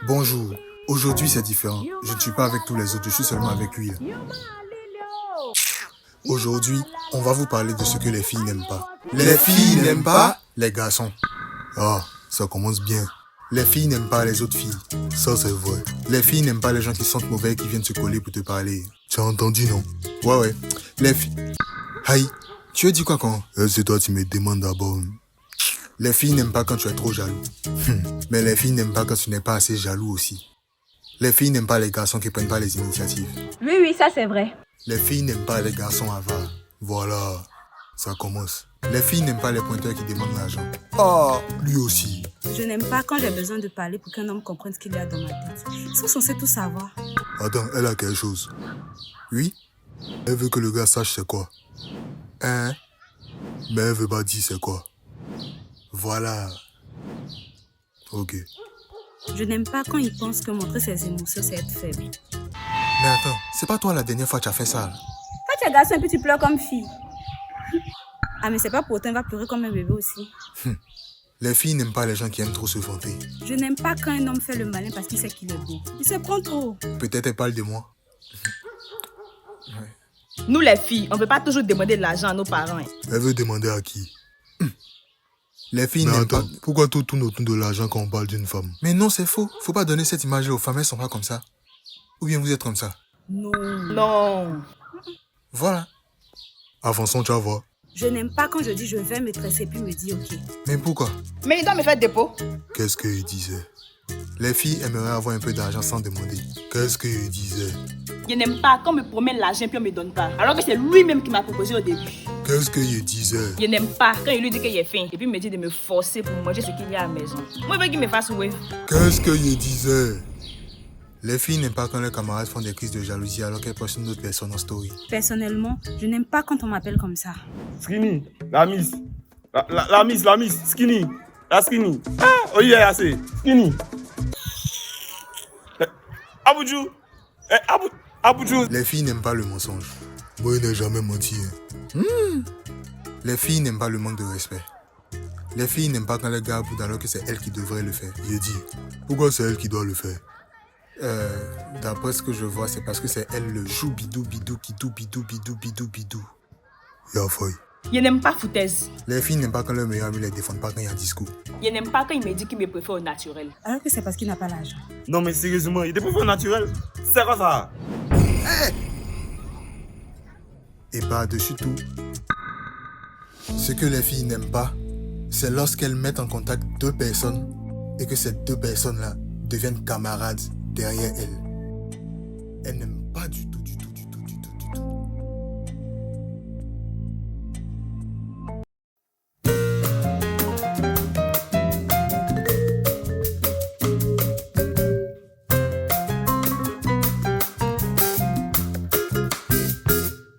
Bonjour, aujourd'hui c'est différent. Je ne suis pas avec tous les autres, je suis seulement avec lui. Là. Aujourd'hui, on va vous parler de ce que les filles n'aiment pas. Les filles n'aiment pas les garçons. Ah, ça commence bien. Les filles n'aiment pas les autres filles. Ça c'est vrai. Les filles n'aiment pas les gens qui sentent mauvais et qui viennent se coller pour te parler. Tu as entendu, non? Ouais. Les filles... Aïe, tu as dit quoi quand? C'est toi qui me demandes d'abord. Les filles n'aiment pas quand tu es trop jaloux. Mais les filles n'aiment pas quand tu n'es pas assez jaloux aussi. Les filles n'aiment pas les garçons qui prennent pas les initiatives. Oui, ça c'est vrai. Les filles n'aiment pas les garçons avares. Voilà, ça commence. Les filles n'aiment pas les pointeurs qui demandent l'argent. Ah, lui aussi. Je n'aime pas quand j'ai besoin de parler pour qu'un homme comprenne ce qu'il y a dans ma tête. Ils sont censés tout savoir. Attends, elle a quelque chose. Oui? Elle veut que le gars sache c'est quoi. Hein? Mais elle veut pas dire c'est quoi. Voilà. Ok. Je n'aime pas quand ils pensent que montrer ses émotions, c'est être faible. Mais attends, c'est pas toi la dernière fois que tu as fait ça là? Quand tu es garçon et puis tu pleures comme fille. Ah, mais c'est pas pour autant, il va pleurer comme un bébé aussi. Les filles n'aiment pas les gens qui aiment trop se vanter. Je n'aime pas quand un homme fait le malin parce qu'il sait qu'il est beau. Il se prend trop. Peut-être elle parle de moi. Nous les filles, on ne peut pas toujours demander de l'argent à nos parents. Elle veut demander à qui? Les filles n'aiment pas... Pourquoi tout tourne autour de l'argent quand on parle d'une femme? Mais non, c'est faux. Faut pas donner cette image aux femmes, elles sont pas comme ça. Ou bien vous êtes comme ça? Non. Voilà. Avançons, tu vas voir. Je n'aime pas quand je dis je vais me tresser puis me dit ok. Mais pourquoi? Mais il doit me faire dépôt. Qu'est-ce qu'il disait? Les filles aimeraient avoir un peu d'argent sans demander. Qu'est-ce qu'il disait? Je n'aime pas quand on me promet l'argent puis on me donne pas. Alors que c'est lui-même qui m'a proposé au début. Qu'est-ce qu'il disait? Je n'aime pas quand il lui dit qu'il est faim et puis il me dit de me forcer pour manger ce qu'il y a à la maison. Moi, il veut qu'il me fasse wave. Qu'est-ce qu'il disait? Les filles n'aiment pas quand leurs camarades font des crises de jalousie alors qu'elles postent une autre personne en story. Personnellement, je n'aime pas quand on m'appelle comme ça. Skinny, la miss. La miss, skinny. La skinny. Ah, oh yeah, assez. Skinny. Aboudjou. Aboudjou. Les filles n'aiment pas le mensonge. Moi, il n'a jamais menti. Les filles n'aiment pas le manque de respect. Les filles n'aiment pas quand les gars boudent alors que c'est elle qui devrait le faire. J'ai dit, pourquoi c'est elle qui doit le faire? D'après ce que je vois, c'est parce que c'est elle le joue bidou bidou bidou bidou bidou bidou bidou. Y'a feuille. Je n'aime pas foutaise. Les filles n'aiment pas quand leur meilleur ami les défend pas quand il y a un discours. Je n'aime pas quand il me dit qu'il me préfère au naturel. Alors que c'est parce qu'il n'a pas l'argent. Non, mais sérieusement, il était pas naturel. C'est quoi ça? Et par-dessus tout, ce que les filles n'aiment pas, c'est lorsqu'elles mettent en contact deux personnes et que ces deux personnes-là deviennent camarades derrière elles. Elles n'aiment pas du tout.